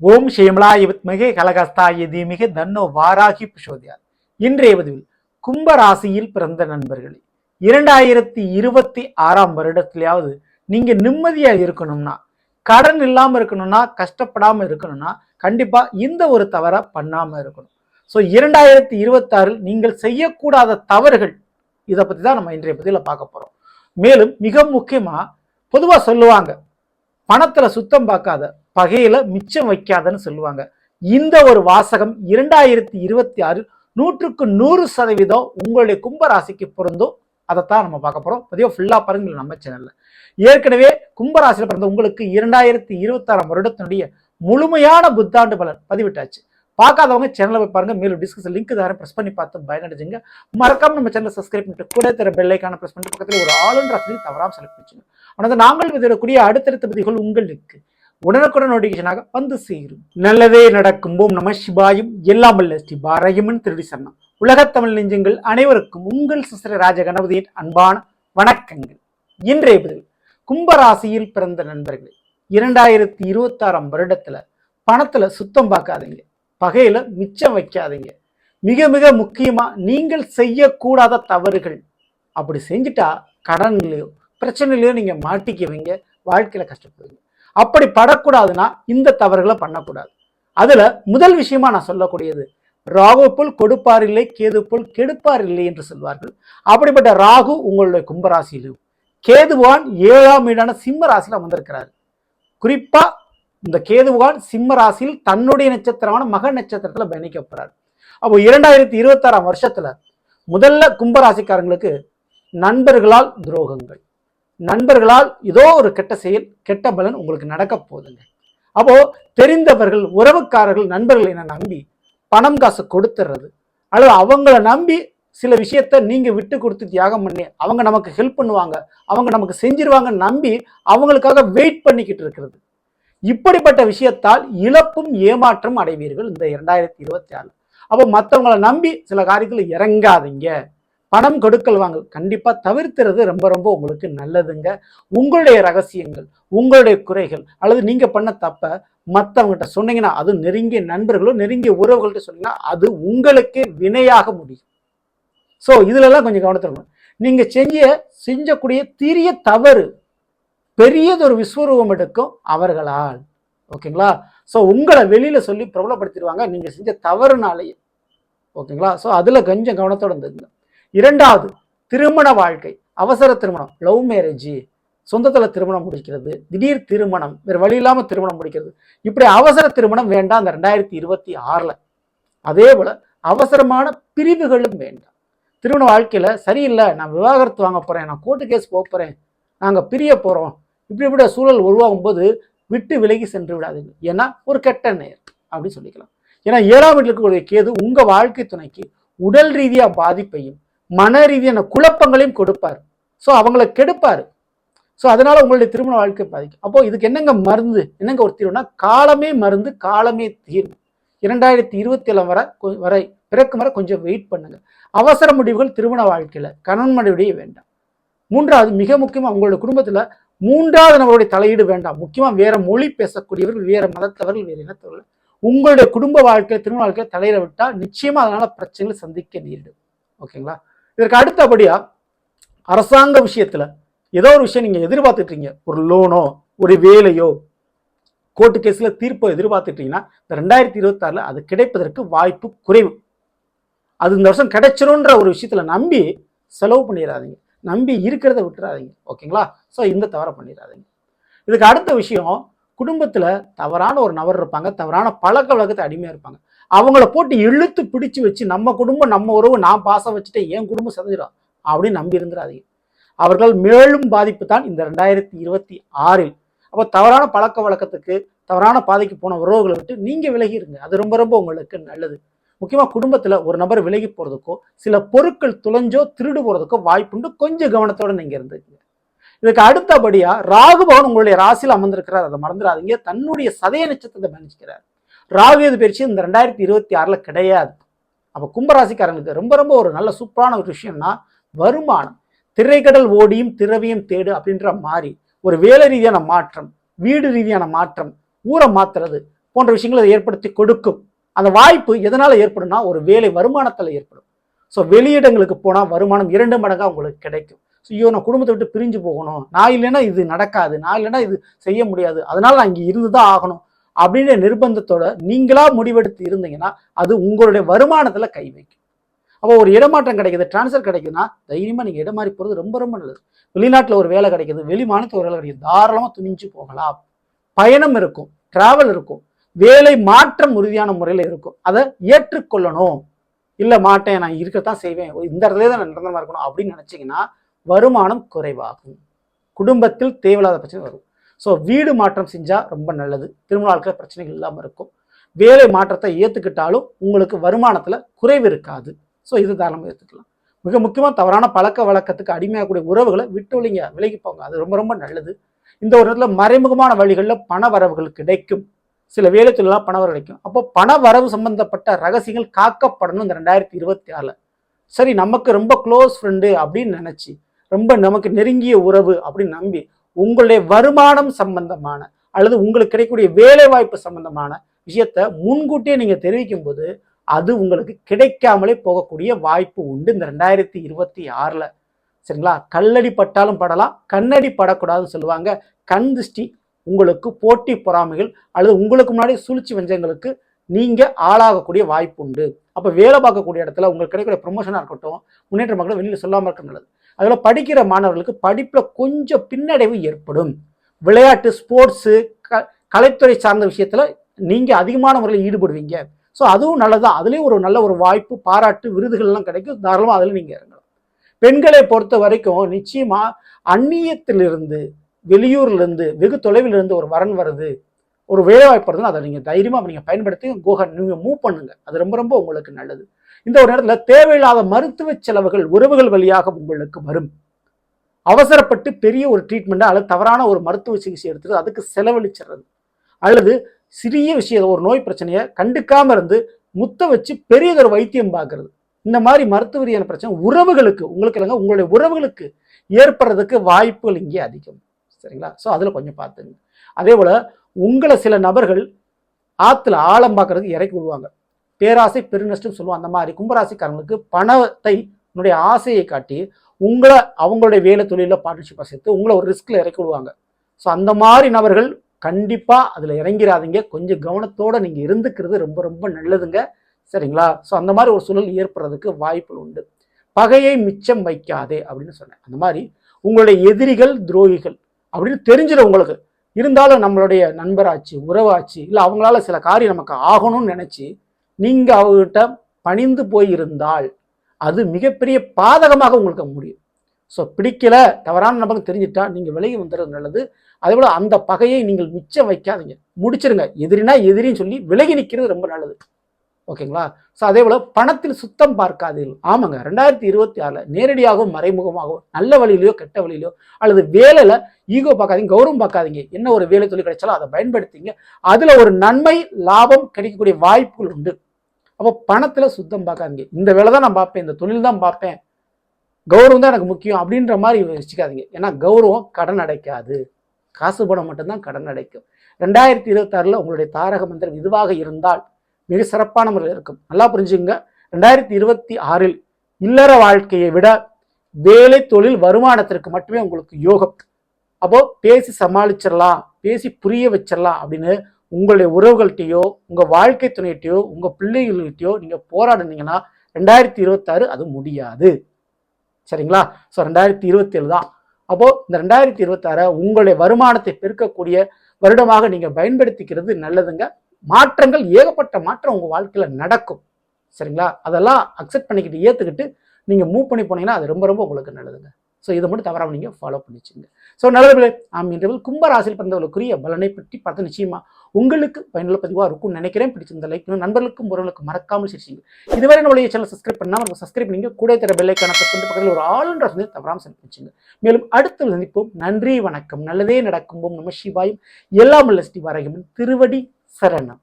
ஓம் ஷேமலாய வித்மகே கலகஸ்தாய தீமிகே தன்னோ வாராகி பிரசோதயாத். இன்றைய பதிவில் கும்பராசியில் பிறந்த நண்பர்களே, 2026 வருடத்திலேயாவது நீங்க நிம்மதியா இருக்கணும்னா, கடன் இல்லாம இருக்கணும்னா, கஷ்டப்படாம இருக்கணும்னா கண்டிப்பா இந்த ஒரு தவறை பண்ணாம இருக்கணும். ஸோ 2026 நீங்கள் செய்யக்கூடாத தவறுகள், இதை பத்தி தான் நம்ம இன்றைய பதிவில் பார்க்க போறோம். மேலும் மிக முக்கியமா பொதுவா சொல்லுவாங்க, பணத்துல சுத்தம் பார்க்காத, பகையில மிச்சம் வைக்காதன்னு சொல்லுவாங்க. இந்த ஒரு வாசகம் 2026 100% உங்களுடைய கும்பராசிக்கு பொருந்தும். அதைத்தான் நம்ம பார்க்க போறோம். பதிவு ஃபுல்லா பாருங்க நம்ம சேனல்ல. ஏற்கனவே கும்பராசியில பிறந்த உங்களுக்கு 2026 வருடத்தினுடைய முழுமையான புத்தாண்டு பலன் பதிவிட்டாச்சு. பார்க்காதவங்க சேனலை போய் பாருங்க. மேலும் டிஸ்கஷன் லிங்க் தரேன், பிரஸ் பண்ணி பார்த்து பயனடைஞ்சுங்க. மறக்காம நம்ம சேனலை சப்ஸ்கிரைப் பண்ணிட்டு கூட தர பெல் ஐகானை பிரஸ் பண்ணிட்டு பக்கத்தில் ஒரு ஆல் ஆப்ஷன் தவறாம செலக்ட் பண்ணிச்சுங்க. ஆனால் நாங்கள் விதிடக்கூடிய அடுத்தடுத்த பதிவுகள் உங்களுக்கு உடனுக்குடன் நோட்டிபிகேஷனாக வந்து சேரும். நல்லதே நடக்கும். ஓம் நம சிவாயும் எல்லாம் வல்ல ஸ்ரீ பாரயமன் திருடி சரணம். உலகத்தமிழ் நெஞ்சங்கள் அனைவருக்கும் உங்கள் சிஸ்டர் ராஜ கணபதியின் அன்பான வணக்கங்கள். இன்றைய பதிவு கும்பராசியில் பிறந்த நண்பர்கள், 2026 வருடத்துல பணத்துல சுத்தம் பார்க்காதீங்க, பகையில மிச்சம் வைக்காதீங்க. மிக மிக முக்கியமா நீங்கள் செய்யக்கூடாத தவறுகள், அப்படி செஞ்சுட்டா கடன்லையோ பிரச்சனையிலையோ நீங்க மாட்டிக்குவீங்க, வாழ்க்கையில கஷ்டப்படுவீங்க. அப்படி படக்கூடாதுன்னா இந்த தவறுகளை பண்ணக்கூடாது. அதுல முதல் விஷயமா நான் சொல்லக்கூடியது, ராகு போல் கொடுப்பார் இல்லை, கேது போல் கெடுப்பார் இல்லை என்று சொல்வார்கள். அப்படிப்பட்ட ராகு உங்களுடைய கும்பராசியிலும், கேதுவான் 7ஆம் வீடான சிம்ம ராசியில வந்திருக்கிறார். குறிப்பா இந்த கேதுவான் சிம்ம ராசியில் தன்னுடைய நட்சத்திரமான மக நட்சத்திரத்துல பயணிக்கப்படுறார். அப்போ 2026 வருஷத்துல முதல்ல கும்பராசிக்காரங்களுக்கு நண்பர்களால் துரோகங்கள், நண்பர்களால் ஏதோ ஒரு கெட்ட செயல், கெட்ட பலன் உங்களுக்கு நடக்க போகுதுங்க. அப்போ தெரிந்தவர்கள், உறவுக்காரர்கள், நண்பர்கள் என்ன நம்பி பணம் காசு கொடுத்துறது, அல்லது அவங்கள நம்பி சில விஷயத்த நீங்க விட்டு கொடுத்து தியாகம் பண்ணி அவங்க நமக்கு ஹெல்ப் பண்ணுவாங்க, அவங்க நமக்கு செஞ்சிருவாங்கன்னு நம்பி அவங்களுக்காக வெயிட் பண்ணிக்கிட்டு இருக்கிறது, இப்படிப்பட்ட விஷயத்தால் இழப்பும் ஏமாற்றம் அடைவீர்கள் இந்த 2026. அப்போ மற்றவங்களை நம்பி சில காரியத்துல இறங்காதீங்க. பணம் கொடுக்கல் வாங்கல் கண்டிப்பா தவிர்த்துறது ரொம்ப ரொம்ப உங்களுக்கு நல்லதுங்க. உங்களுடைய ரகசியங்கள், உங்களுடைய குறைகள், அல்லது நீங்க பண்ண தப்ப மற்றவங்ககிட்ட சொன்னீங்கன்னா, அது நெருங்கிய நண்பர்களோ நெருங்கிய உறவுகள்கிட்ட சொன்னீங்கன்னா அது உங்களுக்கு வினையாக முடியும். ஸோ இதுல எல்லாம் கொஞ்சம் கவனத்தில். நீங்க செஞ்சக்கூடிய தீரிய தவறு பெரியதொரு விஸ்வரூபம் எடுக்கும் அவர்களால். ஓகேங்களா? ஸோ உங்களை வெளியில சொல்லி பிரபலப்படுத்திடுவாங்க நீங்க செஞ்ச தவறுனாலேயே. ஓகேங்களா? ஸோ அதுல கொஞ்சம் கவனத்தோட இருந்துங்க. இரண்டாவது, திருமண வாழ்க்கை, அவசர திருமணம், லவ் மேரேஜ், சொந்தத்துல திருமணம் முடிக்கிறது, திடீர் திருமணம், வேறு வழி இல்லாம திருமணம் முடிக்கிறது, இப்படி அவசர திருமணம் வேண்டாம் அந்த 2026. அதே போல அவசரமான பிரிவுகளும் வேண்டாம். திருமண வாழ்க்கையில சரியில்லை, நான் விவாகரத்து வாங்க போறேன், நான் கோர்ட்டு கேஸ் போறேன், நாங்க பிரிய போறோம், இப்படி சூழல் உருவாகும் போது விட்டு விலகி சென்று விடாதீங்க. ஏன்னா ஒரு கெட்ட நேர் அப்படின்னு சொல்லிக்கலாம். ஏன்னா 7ஆம் வீட்டில் இருக்கக்கூடிய கேது உங்க வாழ்க்கை துணைக்கு உடல் ரீதியா பாதிப்பையும் மன ரீதியான குழப்பங்களையும் கொடுப்பார். ஸோ அவங்கள கெடுப்பாரு. ஸோ அதனால உங்களுடைய திருமண வாழ்க்கை பாதிக்கும். அப்போ இதுக்கு என்னங்க மருந்து, என்னங்க ஒரு தீர்வுனா, காலமே மருந்து, காலமே தீர்வு. 2027 வரை பிறக்கும் வரை கொஞ்சம் வெயிட் பண்ணுங்க. அவசர முடிவுகள் திருமண வாழ்க்கையில கணவன் மனைவிடையே வேண்டாம். மூன்றாவது, மிக முக்கியமா உங்களுடைய குடும்பத்துல 3வது நபருடைய தலையீடு வேண்டாம். முக்கியமா வேற மொழி பேசக்கூடியவர்கள், வேற மதத்தவர்கள், வேற இனத்தவர்கள் உங்களுடைய குடும்ப வாழ்க்கை, திருமண வாழ்க்கையை தலையிட விட்டா நிச்சயமா அதனால பிரச்சனைகளை சந்திக்க நேரிடும். ஓகேங்களா? இதற்கு அடுத்தபடியா அரசாங்க விஷயத்துல ஏதோ ஒரு விஷயம் நீங்க எதிர்பார்த்துட்டு இருக்கீங்க, ஒரு லோனோ ஒரு வேலையோ கோர்ட்டு கேஸ்ல தீர்ப்போ எதிர்பார்த்துட்டீங்கன்னா இந்த 2026 அது கிடைப்பதற்கு வாய்ப்பு குறைவு. அது இந்த வருஷம் கிடைச்சிரும்ன்ற ஒரு விஷயத்துல நம்பி செலவு பண்ணிடாதீங்க, நம்பி இருக்கிறத விட்டுறாதீங்க. ஓகேங்களா? ஸோ இந்த தவறை பண்ணிடாதீங்க. இதுக்கு அடுத்த விஷயம், குடும்பத்துல தவறான ஒரு நபர் இருப்பாங்க, தவறான பழக்க வழக்கத்தை அடிமையா இருப்பாங்க. அவங்கள போட்டு இழுத்து பிடிச்சு வச்சு நம்ம குடும்பம் நம்ம உறவு நான் பாசம் வச்சுட்டு என் குடும்பம் செஞ்சிடும் அப்படின்னு நம்பி இருந்துடாதீங்க. அவர்கள் மேலும் பாதிப்பு தான் இந்த 2026. அப்போ தவறான பழக்க வழக்கத்துக்கு, தவறான பாதைக்கு போன உறவுகளை விட்டு நீங்க விலகி இருங்க. அது ரொம்ப ரொம்ப உங்களுக்கு நல்லது. முக்கியமா குடும்பத்துல ஒரு நபர் விலகி போறதுக்கோ சில பொருட்கள் துளைஞ்சோ திருடு போறதுக்கோ வாய்ப்புண்டு. கொஞ்சம் கவனத்தோட நீங்க இருந்துக்கீங்க. இதுக்கு அடுத்தபடியா ராகு பகவான் உங்களுடைய ராசியில் அமர்ந்திருக்கிறார், அதை மறந்துடாதீங்க. தன்னுடைய சதய நட்சத்திரத்தை பயணிக்கிறார். ராகு எது பயிற்சி இந்த 2026 கிடையாது. அப்ப கும்பராசிக்காரங்களுக்கு ரொம்ப ரொம்ப ஒரு நல்ல சூப்பரான ஒரு விஷயம்னா, வருமானம். திரைக்கடல் ஓடியும் திரவியம் தேடு அப்படின்ற மாதிரி ஒரு வேலை ரீதியான மாற்றம், வீடு ரீதியான மாற்றம், ஊரை மாத்துறது, போன்ற விஷயங்களை ஏற்படுத்தி கொடுக்கும். அந்த வாய்ப்பு எதனால ஏற்படும்னா ஒரு வேலை வருமானத்தில் ஏற்படும். ஸோ வெளியிடங்களுக்கு போனால் வருமானம் 2 மடங்காக உங்களுக்கு கிடைக்கும். ஸோ ஐயோ நான் குடும்பத்தை விட்டு பிரிஞ்சு போகணும், நான் இல்லைன்னா இது நடக்காது, நான் இல்லைன்னா இது செய்ய முடியாது, அதனால நான் இங்கே இருந்து தான் ஆகணும் அப்படின்ற நிர்பந்தத்தோட நீங்களா முடிவெடுத்து இருந்தீங்கன்னா அது உங்களுடைய வருமானத்தில் கை வைக்கும். அப்போ ஒரு இடமாற்றம் கிடைக்குது, டிரான்ஸ்ஃபர் கிடைக்குதுன்னா தைரியமாக நீங்கள் இடம் மாறி போகிறது ரொம்ப ரொம்ப நல்லது. வெளிநாட்டில் ஒரு வேலை கிடைக்குது, வெளி மாநிலத்தில் ஒரு வேலை கிடைக்குது, தாராளமாக துணிஞ்சு போகலாம். பயணம் இருக்கும், டிராவல் இருக்கும், வேலை மாற்றம் உறுதியான முறையில் இருக்கும். அதை ஏற்றுக்கொள்ளணும். இல்லை மாட்டேன், நான் இருக்கத்தான் செய்வேன், இந்த இடத்துல தான் நான் நிரந்தரமாக இருக்கணும் அப்படின்னு நினச்சிங்கன்னா வருமானம் குறைவாகும், குடும்பத்தில் தேவையில்லாத பிரச்சனை வரும். ஸோ வீடு மாற்றம் செஞ்சால் ரொம்ப நல்லது, திருமண வாழ்க்கை பிரச்சனைகள் இல்லாமல் இருக்கும். வேலை மாற்றத்தை ஏற்றுக்கிட்டாலும் உங்களுக்கு வருமானத்தில் குறைவு இருக்காது. ஸோ இது தாராளமாக ஏற்றுக்கலாம். மிக முக்கியமாக தவறான பழக்க வழக்கத்துக்கு அடிமையாகக்கூடிய உறவுகளை விட்டு விலகி போங்க, அது ரொம்ப ரொம்ப நல்லது. இந்த ஒரு இடத்துல மறைமுகமான வழிகளில் பண வரவுகள் கிடைக்கும், சில வேலை தொழிலாக பண வரவு கிடைக்கும். அப்போ பண வரவு சம்பந்தப்பட்ட ரகசியங்கள் காக்கப்படணும் இந்த 2026. சரி நமக்கு ரொம்ப க்ளோஸ் ஃப்ரெண்டு அப்படின்னு நினச்சி, ரொம்ப நமக்கு நெருங்கிய உறவு அப்படின்னு நம்பி உங்களுடைய வருமானம் சம்பந்தமான அல்லது உங்களுக்கு கிடைக்கக்கூடிய வேலை வாய்ப்பு சம்பந்தமான விஷயத்த முன்கூட்டியே நீங்கள் தெரிவிக்கும் போது அது உங்களுக்கு கிடைக்காமலே போகக்கூடிய வாய்ப்பு உண்டு இந்த 2026. சரிங்களா? கல்லடி பட்டாலும் படலாம், கண்ணடி படக்கூடாதுன்னு சொல்லுவாங்க. கண் திருஷ்டி, உங்களுக்கு போட்டி பொறாமைகள் அல்லது உங்களுக்கு முன்னாடி சூழ்ச்சி வஞ்சங்களுக்கு நீங்க ஆளாகக்கூடிய வாய்ப்பு உண்டு. அப்போ வேலை பார்க்கக்கூடிய இடத்துல உங்களுக்கு கிடைக்கிற ப்ரொமோஷனாக இருக்கட்டும், முன்னேற்ற மக்களை வெளியில் சொல்லாமல் இருக்க நல்லது. அதில் படிக்கிற மாணவர்களுக்கு படிப்பில் கொஞ்சம் பின்னடைவு ஏற்படும். விளையாட்டு, ஸ்போர்ட்ஸு, கலைத்துறை சார்ந்த விஷயத்தில் நீங்கள் அதிகமான முறையில் ஈடுபடுவீங்க. ஸோ அதுவும் நல்லதான், அதுலேயும் ஒரு நல்ல ஒரு வாய்ப்பு, பாராட்டு, விருதுகள்லாம் கிடைக்கும். தாராளமாக அதில் நீங்கள் இறங்கலாம். பெண்களை பொறுத்த வரைக்கும் நிச்சயமாக அந்நியத்திலிருந்து, வெளியூர்லேருந்து, வெகு தொலைவிலிருந்து ஒரு வரன் வருது, ஒரு வேலைவாய்ப்பு வருதுன்னா அதை நீங்கள் தைரியமாக நீங்கள் பயன்படுத்தி நீங்கள் மூவ் பண்ணுங்க. அது ரொம்ப ரொம்ப உங்களுக்கு நல்லது. இந்த ஒரு நேரத்தில் தேவையில்லாத மருத்துவ செலவுகள் உறவுகள் வழியாக உங்களுக்கு வரும். அவசரப்பட்டு பெரிய ஒரு ட்ரீட்மெண்ட்டை அல்லது தவறான ஒரு மருத்துவ சிகிச்சை எடுத்துட்டு அதுக்கு செலவழிச்சிடுறது, அல்லது சிறிய விஷயம் ஒரு நோய் பிரச்சனையை கண்டுக்காம இருந்து முத்த வச்சு பெரியதொரு வைத்தியம் பார்க்கறது, இந்த மாதிரி மருத்துவ ரீதியான பிரச்சனை உறவுகளுக்கு, உங்களுக்கு இல்லைங்க உங்களுடைய உறவுகளுக்கு ஏற்படுறதுக்கு வாய்ப்புகள் இங்கே அதிகம். சரிங்களா? ஸோ அதில் கொஞ்சம் பார்த்துங்க. அதே போல் உங்களை சில நபர்கள் ஆற்றுல ஆழம் பார்க்கறதுக்கு இறக்கி விடுவாங்க. பேராசை பெருநஷ்டம் சொல்லுவோம். அந்த மாதிரி கும்பராசிக்காரங்களுக்கு பணத்தை ஆசையை காட்டி உங்களை அவங்களுடைய வேலை தொழிலில் பார்ட்னர்ஷிப்பாக சேர்த்து உங்களை ஒரு ரிஸ்கில் இறக்கி விடுவாங்க. ஸோ அந்த மாதிரி நபர்கள் கண்டிப்பாக அதில் இறங்கிறாதீங்க. கொஞ்சம் கவனத்தோடு நீங்கள் இருந்துக்கிறது ரொம்ப ரொம்ப நல்லதுங்க. சரிங்களா? ஸோ அந்த மாதிரி ஒரு சூழல் ஏற்படுறதுக்கு வாய்ப்புகள் உண்டு. பகையை மிச்சம் வைக்காதே அப்படின்னு சொன்னேன். அந்த மாதிரி உங்களுடைய எதிரிகள் துரோகிகள் அப்படின்னு தெரிஞ்சிடும் உங்களுக்கு. இருந்தாலும் நம்மளுடைய நண்பராச்சு, உறவாச்சு, இல்லை அவங்களால சில காரியம் நமக்கு ஆகணும்னு நினச்சி நீங்கள் அவங்ககிட்ட பணிந்து போயிருந்தால் அது மிகப்பெரிய பாதகமாக உங்களுக்கு முடியும். ஸோ பிடிக்கல, தவறான நபருக்கு தெரிஞ்சிட்டா நீங்கள் விலகி வந்துடுறது நல்லது. அதே போல் அந்த பகையை நீங்கள் மிச்சம் வைக்காதீங்க, முடிச்சிருங்க. எதிரினா எதிரின்னு சொல்லி விலகி நிற்கிறது ரொம்ப நல்லது. ஓகேங்களா? ஸோ அதே போல் பணத்தில் சுத்தம் பார்க்காதீர்கள். ஆமாங்க, 2026 நேரடியாகவும் மறைமுகமாகவும் நல்ல வழியிலையோ கெட்ட வழியிலையோ அல்லது வேலையில் ஈகோ பார்க்காதீங்க, கௌரவம் பார்க்காதீங்க. என்ன ஒரு வேலை தொழில் கிடைச்சாலும் அதை பயன்படுத்திங்க. அதில் ஒரு நன்மை லாபம் கிடைக்கக்கூடிய வாய்ப்புகள் உண்டு. அப்போ பணத்தில் சுத்தம் பார்க்காதீங்க. இந்த வேலை தான் நான் பார்ப்பேன், இந்த தொழில் தான் பார்ப்பேன், கௌரவம் தான் எனக்கு முக்கியம் அப்படின்ற மாதிரி வச்சுக்காதீங்க. ஏன்னா கௌரவம் கடன் அடைக்காது, காசு பணம் மட்டும்தான் கடன் அடைக்கும். 2026 உங்களுடைய தாரக மந்திரம் இதுவாக இருந்தால் மிக சிறப்பான முறையில் இருக்கும். நல்லா புரிஞ்சுங்க. 2026 இல்லற வாழ்க்கையை விட வேலை தொழில் வருமானத்திற்கு மட்டுமே உங்களுக்கு யோகம். அப்போ பேசி சமாளிச்சிடலாம், பேசி புரிய வச்சிடலாம் அப்படின்னு உங்களுடைய உறவுகள்கிட்டையோ உங்கள் வாழ்க்கை துணையிட்டையோ உங்கள் பிள்ளைகள்கிட்டையோ நீங்கள் போராடுனீங்கன்னா 2026 அது முடியாது. சரிங்களா? ஸோ 2027 தான். அப்போது இந்த 2026 உங்களுடைய வருமானத்தை பெருக்கக்கூடிய வருடமாக நீங்கள் பயன்படுத்திக்கிறது நல்லதுங்க. மாற்றங்கள், ஏகப்பட்ட மாற்றம் உங்கள் வாழ்க்கையில் நடக்கும். சரிங்களா? அதெல்லாம் அக்செப்ட் பண்ணிக்கிட்டு ஏற்றுக்கிட்டு நீங்கள் மூவ் பண்ணி போனீங்கன்னா அது ரொம்ப ரொம்ப உங்களுக்கு நல்லதுங்க. ஸோ இதை மட்டும் தவறாமல் நீங்கள் ஃபாலோ பண்ணிச்சுங்க. ஸோ நல்லவர்களே, இன்று கும்பராசியில் பிறந்தவர்களுக்குரிய பலனை பற்றி பார்த்து நிச்சயமா உங்களுக்கு பயனுள்ள பதிவாக இருக்கும்னு நினைக்கிறேன். பிடிச்சிருந்த லைக் நண்பர்களுக்கும் உறவுகளுக்கும் மறக்காமல் செய்யுங்க. இதுவரை நம்மளுடைய சேனல் சப்ஸ்கிரைப் பண்ணாமல் சப்ஸ்கிரைப் பண்ணிங்க, கூட தர பெல்லைக்கான பக்கத்தில் ஒரு ஆளுன்ற வந்து தவறாமல் செலுத்திச்சுங்க. மேலும் அடுத்த சந்திப்போம். நன்றி, வணக்கம். நல்லதே நடக்கும். நம சிவாயும். எல்லாம் உள்ள ஸ்ரீ வரையும் திருவடி சரணம்.